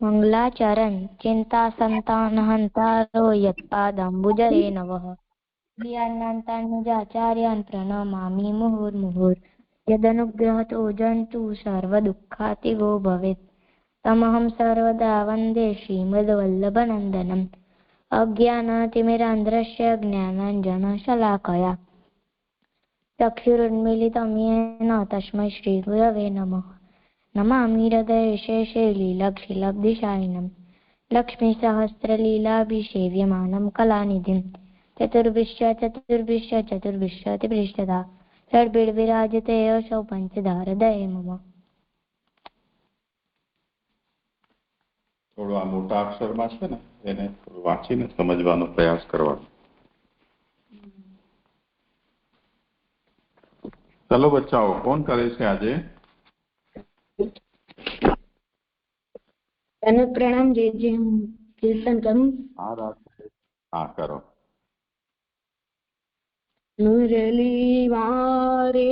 मंगलाचरण चिंता संतान हंतारो यत्पादाम्बुजरे नवः प्रियान्नान्तान्निजाचार्यान् प्रणमामि मुहुर्मुहुर् यदनुग्रहतो जन्तु सर्वदुःखातिगो भवेत् तमहं सर्वदा वन्दे श्रीमद्वल्लभनन्दनम् अज्ञानातिमिरान्ध्रस्य ज्ञानाञ्जनशलाकया चक्षुरुन्मीलितं येन तस्मै श्रीगुरवे नमः नमामि हृदयशेषे लीलक्षिलब्धिशायिनं लक्ष्मीसहस्रलीलाभिसेव्यमानं कलानिधिं चतुर्भिश्च षड्भिर्विराजते असौ पंचधारदये मम। થોડું આ મોટા અક્ષરમાં છે ને એને વાંચીને સમજવાનો પ્રયાસ કરવાનો. ચલો બચ્ચાઓ, કોણ કરે છે આજે? તને પ્રણામ જે કીર્તન કરું. હા કરો. મુરલી વારે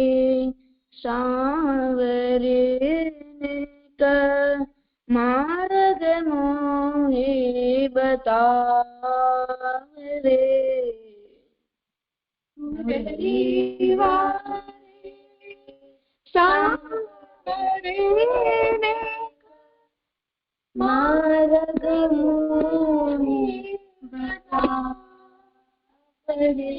સાવરે मार्ग मोहे बतावे रे मुरली वारे सावरे मार्ग मोहे बतावे रे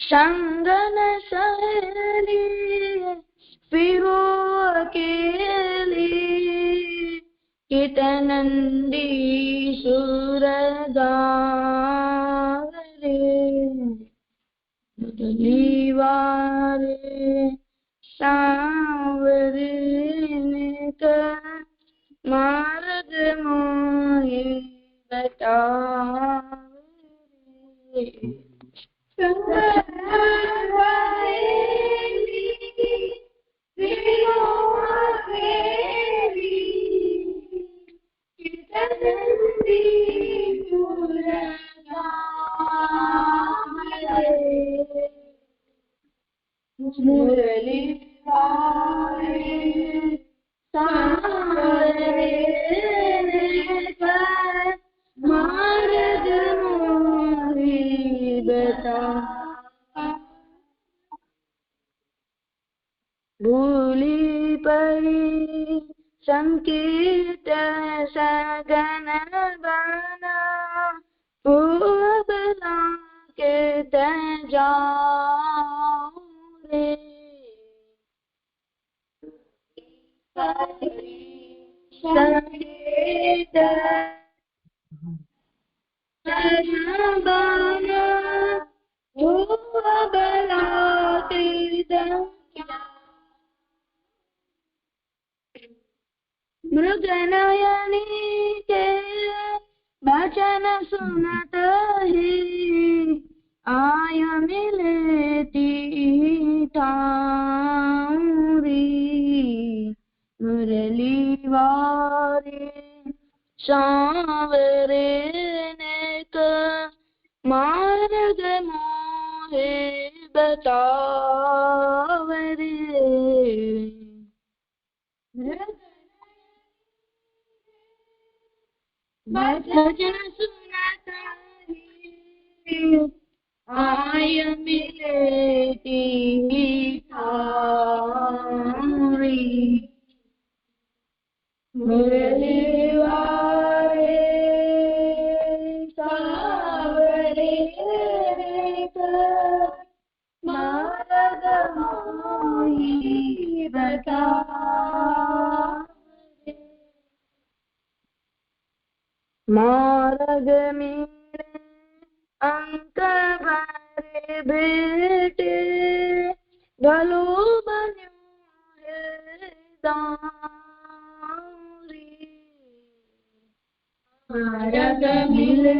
संगन सहली फिरो अकेली कितनंदी सुरगारे मुरली वारे सांवरे मार्ग मोहे बतावे मुरली वारे सावरे मार्ग मोहे बता भूली पड़ी संकीर्त सगन बना बला के जाऊं रे संकीर्त सगन बना बला के मृगनयनी के वचन सुनत ही आय मिलती ठाउरी मुरली वारे सांवरे नेक मार्ग मोहे बतावरे भजन सुनता आय मिलती ठाउरी मुरली वारे सांवरे मार्ग मोहे बतावे मार्ग मेरे अंक भरे बेटे भलो बन्यो है दारी मार्ग मिले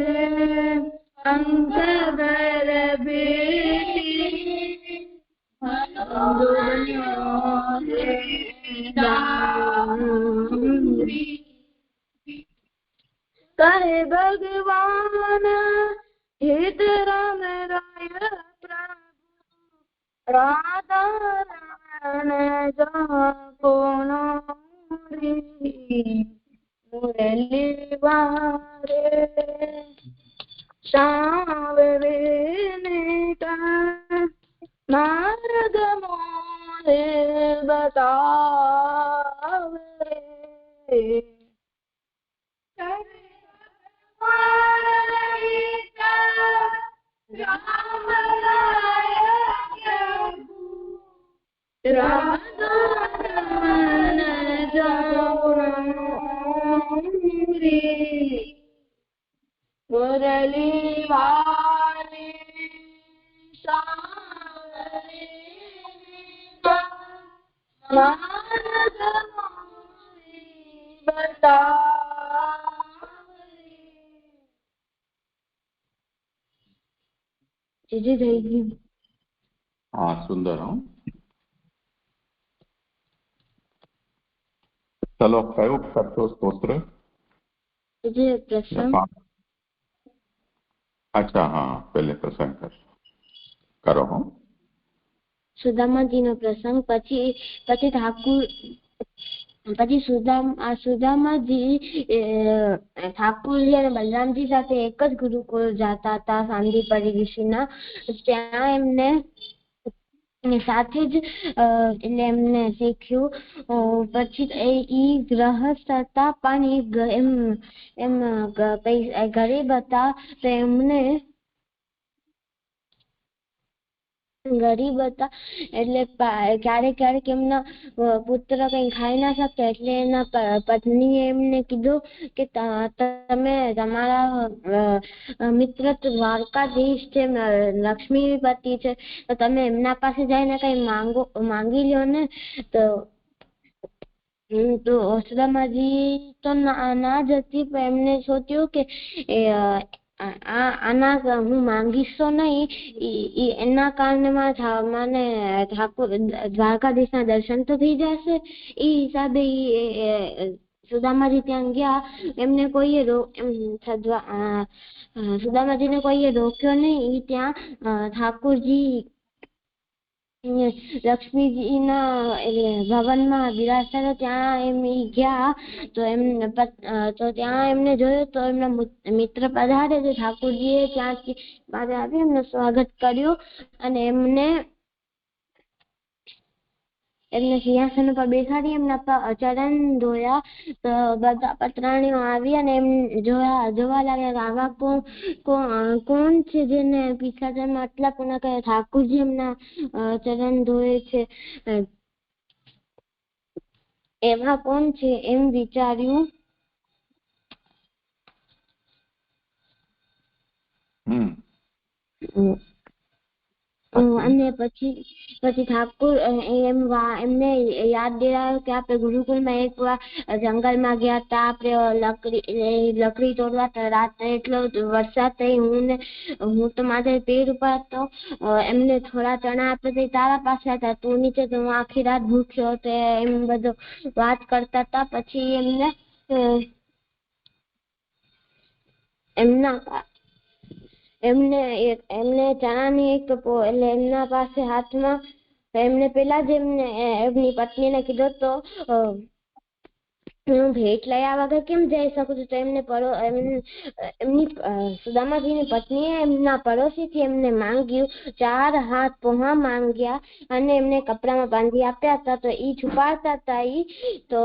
अंक भरे बेटे भलो बन्यो है दारी कहे भगवान हित राम राय प्रभु राधा रमन जा कोनो रे વારે સાવરેને માર્ગ મોરે બતાવે મુરલી વાલી સાવરે માર્ગ મોરે બતાવે. જીજી થઈ ગયું. हाँ सुंदर हूँ. चलो कयो करतो स्त्रोत्र. જીજી પ્રસંગ. अच्छा हाँ पहले प्रसंग करो हो. સુદામાજીનો પ્રસંગ. પછી ઠાકુર પછી સુદામાજી ઠાકુરજી અને બલરામજી સાથે એક જ ગુરુકુળ જતા હતા સાંદીપની ઋષિના. ત્યાં એમને સાથે જ એટલે એમને શીખ્યું. પછી એ ગ્રહસ્થ હતા પણ એમ ગરીબ હતા તો એમને ગરીબ હતા એટલે ક્યારેક એમના પુત્ર કઈ ખાઈ ના શકતા એટલે એના પત્નીએ એમને કીધું કે તમે તમારા મિત્ર દ્વારકાધીશ છે, લક્ષ્મીપતિ છે, તો તમે એમના પાસે જઈને કઈ માંગી લ્યો ને. તો સુદામાજી તો ના જ હતી પણ એમને સોચ્યું કે આના હું માંગીશ તો નહીં, એના કારણે મને ઠાકુર દ્વારકાધીશના દર્શન તો થઈ જશે. એ હિસાબે સુદામાજી ત્યાં ગયા. એમને કોઈએ સુદામાજીને કોઈએ રોક્યો નહીં. ત્યાં ઠાકુરજી લક્ષ્મીજીના ભવનમાં બિરાજતા ત્યાં એમ ગયા તો ત્યાં એમને જોયું તો એમના મિત્ર પધારે તો ઠાકુરજીએ ત્યાંથી બહાર આવી એમનું સ્વાગત કર્યું અને એમને સિંહાસન પર બેસાડી એમના ચરણ ધોયા. તો બધા પતરાણીઓ આવી અને એમ જોવા લાગ્યા આવા કોણ છે જેને પિસાચરમાં આટલા પુના કરે. ઠાકુરજી એમના ચરણ ધોય છે, એવા કોણ છે એમ વિચાર્યું. અને પછી ઠાકુર એમને યાદ દિલાવ્યું કે આપણે ગુરુકુળમાં એક જંગલમાં ગયા હતા, આપણે લકડી તોડવા રાત્રે એટલો વરસાદ થઈ, હું તો માથે પેડ ઉપર હતો. એમને થોડા ચણા આપે તારા પાસે હતા, તું નીચે તો હું આખી રાત ભૂખ્યો હતો. એમ બધું વાત કરતા હતા. પછી એમને ચણાની એટલે એમના પાસે હાથમાં એમને પેલા જ એમની પત્નીને કીધું તો હું ભેટ લયા વગર કેમ જઈ શકું છું. તો એમની સુદામાજીની પત્નીએ એમના પડોશીથી એમને માંગ્યું 4 હાથ પોહા માંગ્યા અને એમને કપડામાં બાંધી આપ્યા હતા. તો એ છુપાડતા હતા. તો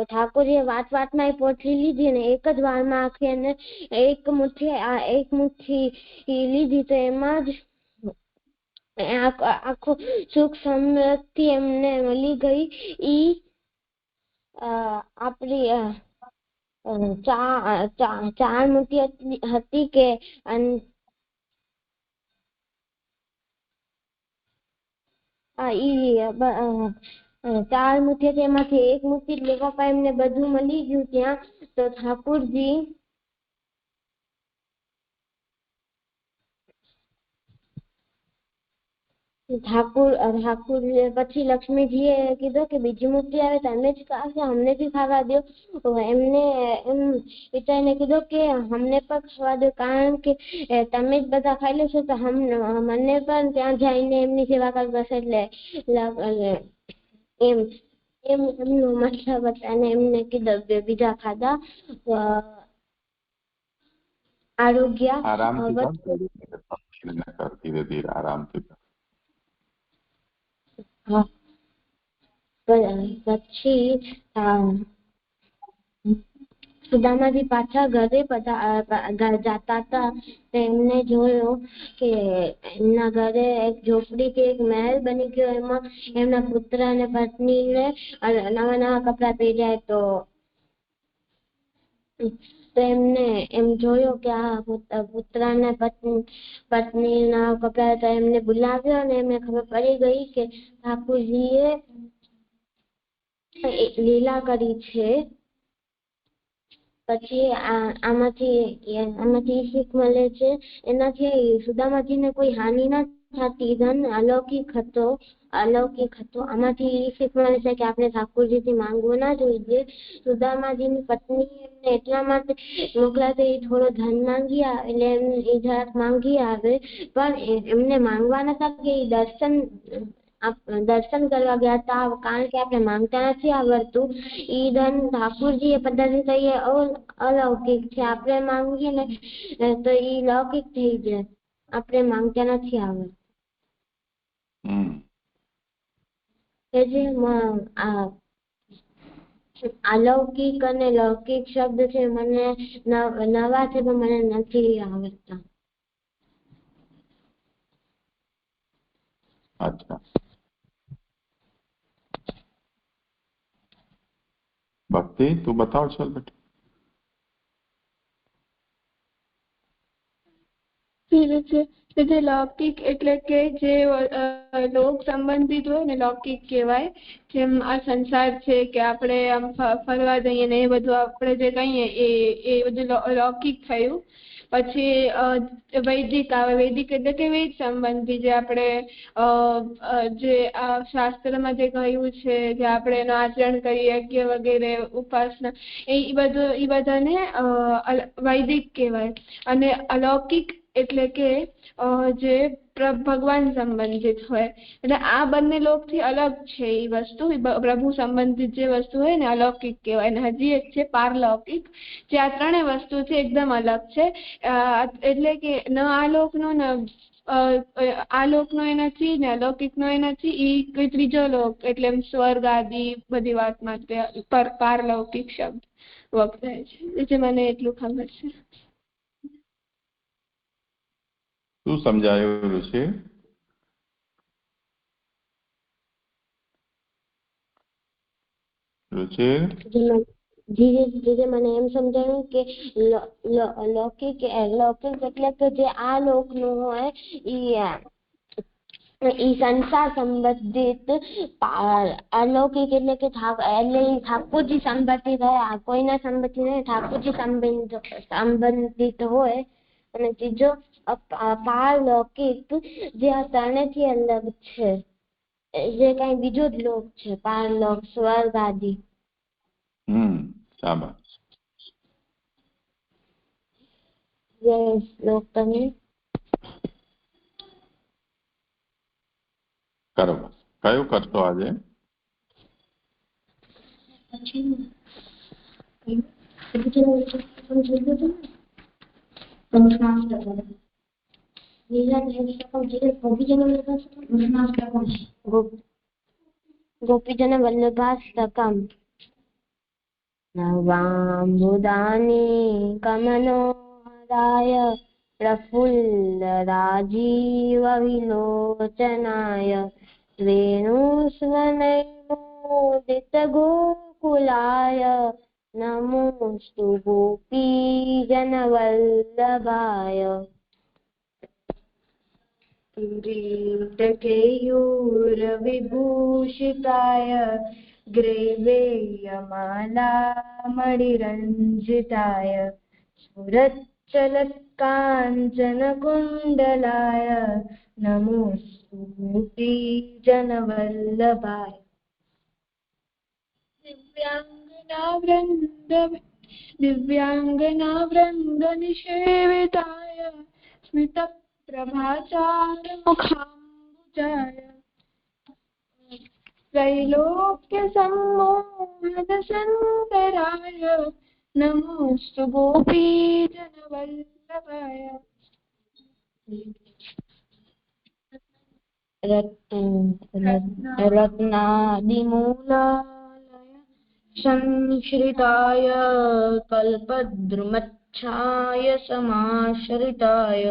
ઠાકોરજીએ વાતમાં એ પોટલી લીધી અને એક જ વારમાં આખી એને એક મુઠ્ઠી લીધી. તો એમાં જ આખું સુખ સમૃદ્ધિ એમને મળી ગઈ. આપણી 4 મુઠ્ઠી હતી કે 4 મુઠ્ઠી હતી, એમાંથી 1 મુઠ્ઠી લેવા એમને બધું મળી ગયું ત્યાં. તો ઠાકુરજી પછી લક્ષ્મીજીએ કીધું કે બીજી મુઠ્ઠી આવે તમે જ ખાશો, અમને બી ખાવા દો. એમને એમ વિચારીને કીધું કે અમને પણ ખાવા દો, કારણ કે તમે જ બધા ખાઈ લેશો તો મને પણ ત્યાં જઈને એમની સેવા કરવી પડશે. એટલે એમનો મતલબ હતા અને એમને કીધું બીજા ખાધા. आरोग्य आराम थी વધતું कर धीरे धीरे आराम थी हाँ પછી સુદામાજી પાછા ઘરે જાતા હતા તેમને જોયું કે એમના ઘરે એક ઝોપડી કે એક મહેલ બની ગયો એમાં એમના પુત્ર અને પત્નીને નવા નવા કપડા પહેર્યા તો એમને એમ જોયું કે આ પુત્ર અને પત્નીના કપડા તો એમને બોલાવ્યો અને એમને ખબર પડી ગઈ કે ઠાકોરજીએ લીલા કરી છે. પછી આમાંથી શીખ મળે છે એનાથી સુદામાજીને કોઈ હાનિ ના થતી ધન અલૌકિક હતો આમાંથી શીખ મળે છે કે આપણે ઠાકોરજીથી માંગવું ના જોઈએ. સુદામાજીની પત્ની એમને એટલા માટે મોકલાતે થોડો ધન માંગ્યા એટલે એ જરાક માંગી આવે પણ એમને માંગવા નતા કે દર્શન કરવા ગયા હતા કારણ કે આપણે માંગતા નથી આવડતું. ઈ ધન ઠાકોરજી એ પદ્ધતિ તો એ અલૌકિક છે આપણે માંગીએ ને તો ઈ લૌકિક થઈ જાય આપણે માંગતા નથી આવડતું. અલૌકિક અને લૌકિક શબ્દ છે મને નવા છે પણ મને નથી આવડતા. अच्छा भक्ति तू बताओ चल बेटा જે લૌકિક એટલે કે જે લોક સંબંધિત હોય ને લૌકિક કહેવાય. જેમ આ સંસાર છે કે આપણે આમ ફરવા જઈએ ને એ બધું આપણે જે કહીએ એ બધું લૌકિક થયું. પછી વૈદિક આવે વૈદિક એટલે કે વેદ સંબંધી જે આપણે જે આ શાસ્ત્રમાં જે કહ્યું છે જે આપણે એનું આચરણ કરીએ યજ્ઞ વગેરે ઉપાસના એ બધાને વૈદિક કહેવાય. અને અલૌકિક એટલે કે જે ભગવાન સંબંધિત હોય એટલે આ બંને લોકથી અલગ છે. એ વસ્તુ પ્રભુ સંબંધિત જે વસ્તુ હોય ને અલૌકિક કહેવાય. અને હજી એક છે પારલૌકિક જે આ ત્રણેય વસ્તુ છે એકદમ અલગ છે. એટલે કે ન આ લોકનો ન આ લોકનો એ નથી ને અલૌકિકનો એ નથી. એ કોઈ ત્રીજો લોક એટલે સ્વર્ગ આદિ બધી વાત માટે પારલૌકિક શબ્દ વપરાય છે. એટલે મને એટલું ખબર છે. શું સમજાયું ઋષિ? ધીરે ધીરે મને એમ સમજાયું કે લૌકિક એટલે કે જે આ લોકનું હોય ઈ સંસાર સંબંધિત. અલૌકિક એટલે કે ઠાકોરજી સંબંધિત હોય કોઈના સંબંધિત નહીં ઠાકોરજી સંબંધિત હોય. અને ત્રીજો પારલૌકિક જે આ ત્રણેયથી અલગ છે જે કઈ બીજો જ લોક છે પારલોક સ્વર્ગ આદિ. શાબાશ. જે શ્લોક તમે કરો કયું કરશો આજે? ગોપીજન વલ્લભાસ્તકમ નવાંબુદાની કમનોહરાય પ્રફુલ્લ રાજીવ વિલોચનાય વેણુસ્વનૈર્મોદિત ગોકુલાય નમોસ્તુ ગોપીજન વલ્લભાય. किरीटकेयूरविभूषिताय ग्रैवेयमालामणिरञ्जिताय स्फुरच्चलत्काञ्चनकुण्डलाय नमोऽस्तु गोपीजनवल्लभाय. दिव्यांगनावृन्दनिषेविताय स्मित प्रभाचारमुखाम्बुजाय त्रैलोक्यसम्मोहनसुन्दराय नमोऽस्तु गोपीजनवल्लभाय. वल्लभाय। रत्नादिमूलालय संश्रिताय कल्पद्रुमच्छाय समाश्रिताय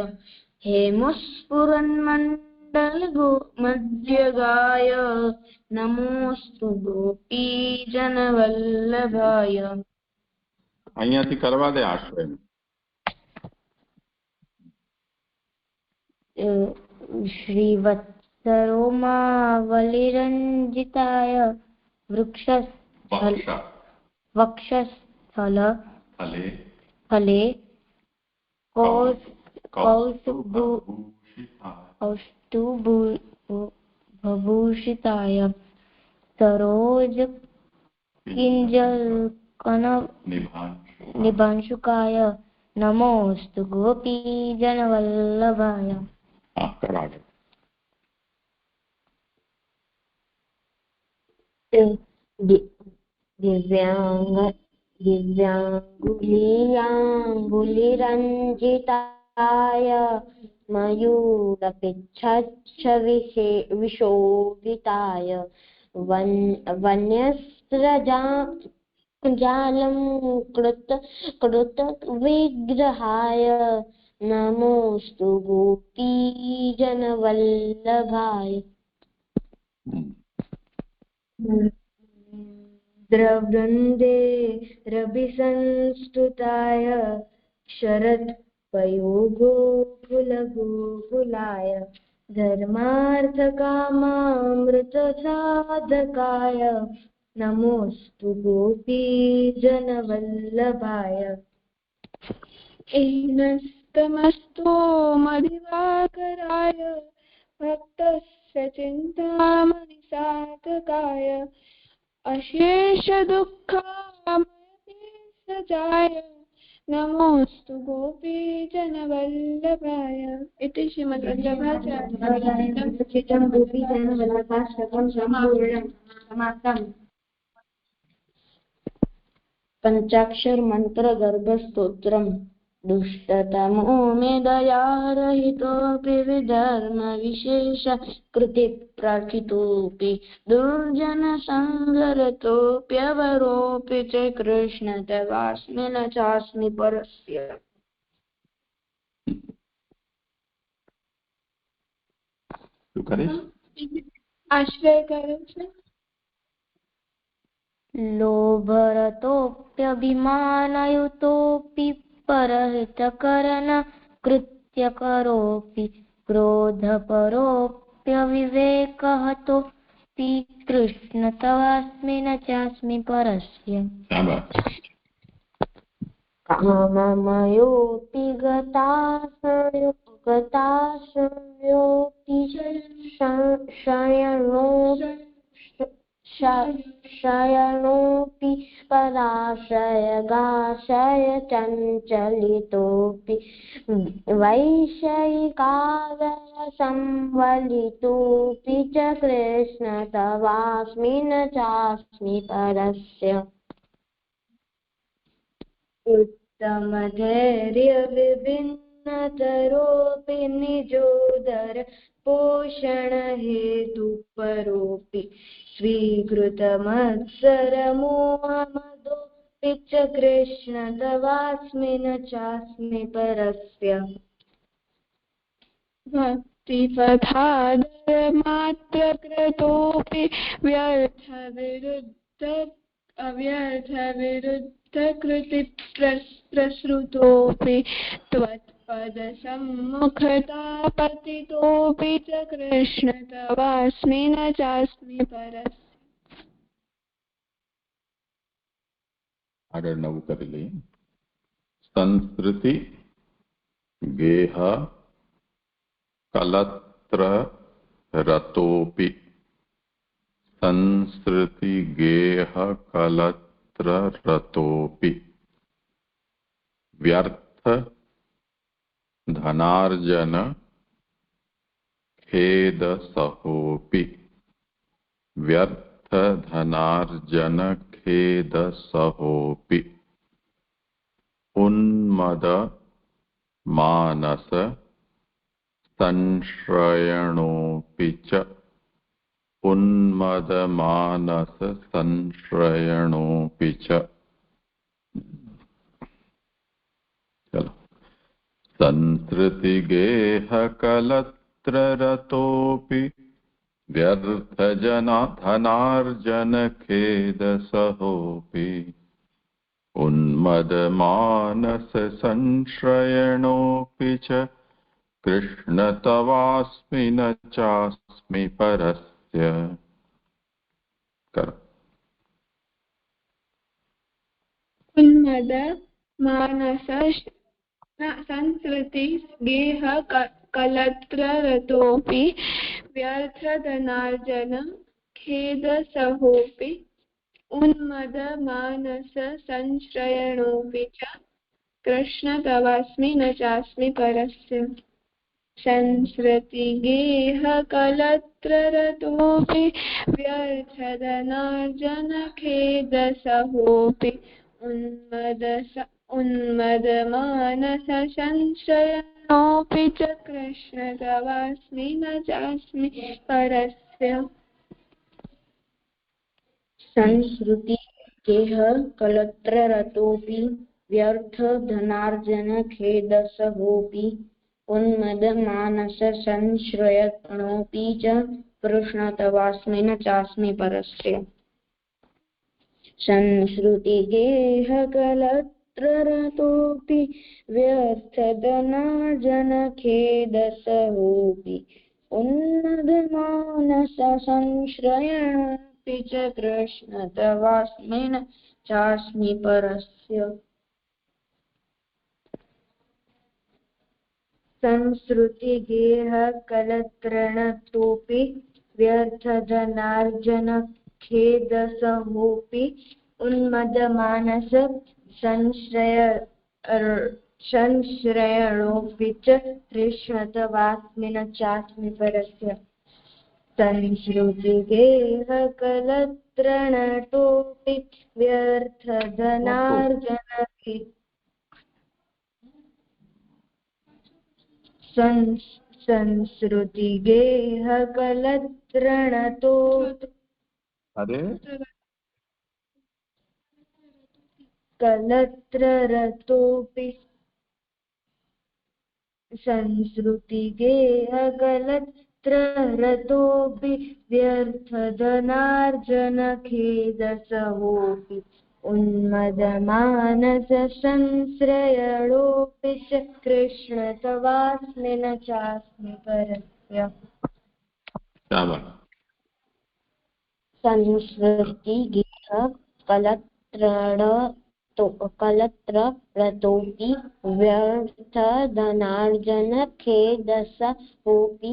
हेमस्फुरन्मण्डलगो मध्यगाय नमोऽस्तु गोपीजनवल्लभाय। અહીંયાથી કરવા દે આશ્રય श्रीवत्सरोमावलिरञ्जिताय वक्षस्थल फले कौस्तुभभूषिताय सरोज किंजलकन निभांशुकाय नमोस्तु गोपीजनवल्लभाय। दिव्यांगुलीयांगुलिरंजिताय मयूरपिच्छविशोभिताय वन्यस्रजालं कृत विग्रहाय नमोस्तु गोपीजनवल्लभाय। द्रवृन्दे रविसंस्तुताय शरत्पयोगोकुलगोकुलाय धर्मार्थकामामृतसाधकाय नमोस्तु गोपीजनवल्लभाय। एनस्तमस्तोमदिवाकराय भक्तस्य चिन्तामणिसाधकाय अशेषदुःखामयतेजाय नमोस्तु गोपीजनवल्लभाय। इति श्रीमद्वल्लभाचार्यरचितं गोपीजनवल्लभाष्टकं सम्पूर्णं समाप्तम्। पंचाक्षर मंत्र गर्भ स्तोत्रम। दुष्टतमो मे दयारहितोऽपि विधर्म विशेष कृति प्रथितोऽपि दुर्जन संगरतोऽप्यवरोऽपि च कृष्ण तवास्मि न चास्मि परस्य। आश्रय करो छे। लोभरतोऽप्यभिमानयुतोऽपि परहितकरण कृत्यकरोऽपि क्रोधपरोऽप्यविवेकहतोऽपि कृष्ण तवास्मि न चास्मि परस्य। काममयोऽपि गताशयोऽपि शयनोऽपि पराशयगाशय चञ्चलितोऽपि वैषयिकाव्यसंवलितोऽपि च कृष्ण तवास्मि न चास्मि परस्य। उत्तमधैर्यविभिन्नतरोऽपि निजोदर पोषण हेतु परोऽपि स्वीकृतमत्सरमोहमदोऽपि च कृष्ण तवास्मि न चास्मि परस्य। भक्तिपथादरमात्रकृतोऽपि अव्यर्थविरुद्धकृति प्रसृतोऽपि त्वत्पदसम्मुखतापतितोऽपि च कृष्ण तवास्मि न चास्मि परस्य। આગળ નવું કરી લઈએ। સંસ્કૃતિ ગેહ કલત્ર રતોપि संस्कृति गेह कलत्र रतोपि व्यर्थ धनार्जन खेद सहोपि व्यर्थ धनार्जन खेद सहोपि उन्मद मानस संश्रयणोऽपि च उन्मदमानस संश्रयणोऽपि च। चलो। संसृतिगेहकलत्ररतोऽपि व्यर्थजनाधनार्जनखेदसहोऽपि उन्मदमानससंश्रयणोऽपि च कृष्ण तवास्मि न चास्मि परस्य। करो। उन्मद मानस संसृति गेह कलत्ररतोऽपि व्यर्थधनार्जन खेदसहोऽपि उन्मद मानस संश्रयणोऽपि च कृष्ण तवास्मि न चास्मि परस्य। संसृतिगेह कलत्ररतोऽपि व्यर्थधनार्जन खेदसहोऽपि उन्मदमानस संश्रयणोऽपि च कृष्ण तवास्मि न चास्मि परस्य। संस्कृति गेह कलत्ररतोऽपि व्यर्थधनार्जन खेदसहोऽपि उन्मदमानस संश्रयणोऽपि च कृष्ण तवास्मि न चास्मि परस्य। संस्कृतिगेह कलत्ररतोऽपि व्यर्थधनार्जन खेदसहोऽपि उन्मदमानस संश्रयणोऽपि च कृष्ण तवास्मि न चास्मि परस्य। संस्कृतिगेह कलत्ररतोऽपि व्यर्थधनार्जन खेदसहोऽपि उन्मदमानस संश्रयणोऽपि च कृष्ण तवास्मि न चास्मि परस्य। संस्कृतिगेह कलत्ररतोऽपि व्यर्थधनार्जन संस्कृतिगेह कलत्ररतोऽपि अरे कलत्ररतोऽपि संस्कृतिगेह कलत्ररतोऽपि व्यर्थधनार्जन खेदसहोऽपि उन्मदमानस संश्रयणोऽपि च कृष्ण तवास्मि न चास्मि परस्य। संस्कृतिगेह कलत्ररतोऽपि व्यर्थधनार्जन खेदसहोऽपि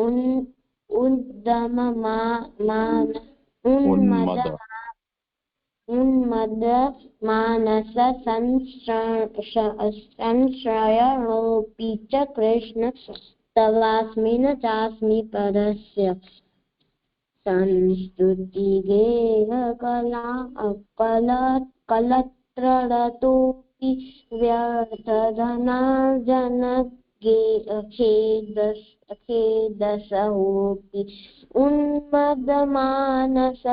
उन्मदमानस संश्रयणोऽपि च कृष्ण तवास्मि न चास्मि परस्य। संस्कृतिगेह कलत्ररतोऽपि व्यर्थधनार्जन खेदसहोऽपि उन्मदमानस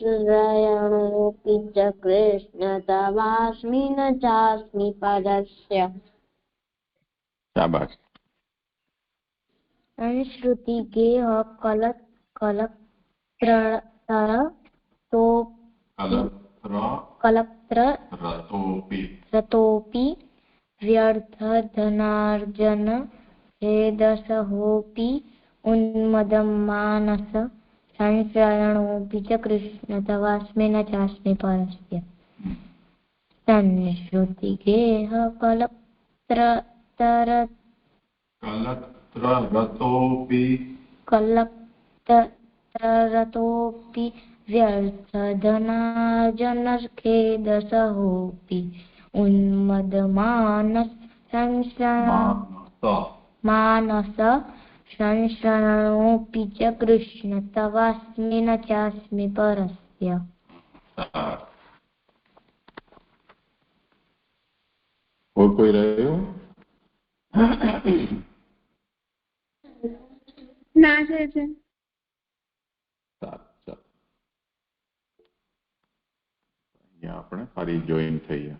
संश्रयणोऽपि च कृष्ण तवास्मि न चास्मि परस्य। शाबाश। संस्कृतिगेह कलत्ररतोऽपि व्यर्थधनार्जन खेदसहोऽपि उन्मदमानस संश्रयणोऽपि च कृष्ण तवास्मि न चास्मि परस्य। संस्कृतिगेह कलत्ररतोऽपि व्यर्थधनार्जन खेदसहोऽपि उन्मदमानस संश्रयणोऽपि च कृष्ण तवास्मि न चास्मि परस्य। और कोई રહ્યો? ના છે છે. સારું, ચાલો. અહીંયા આપણે ફરી જોઈન થઈએ.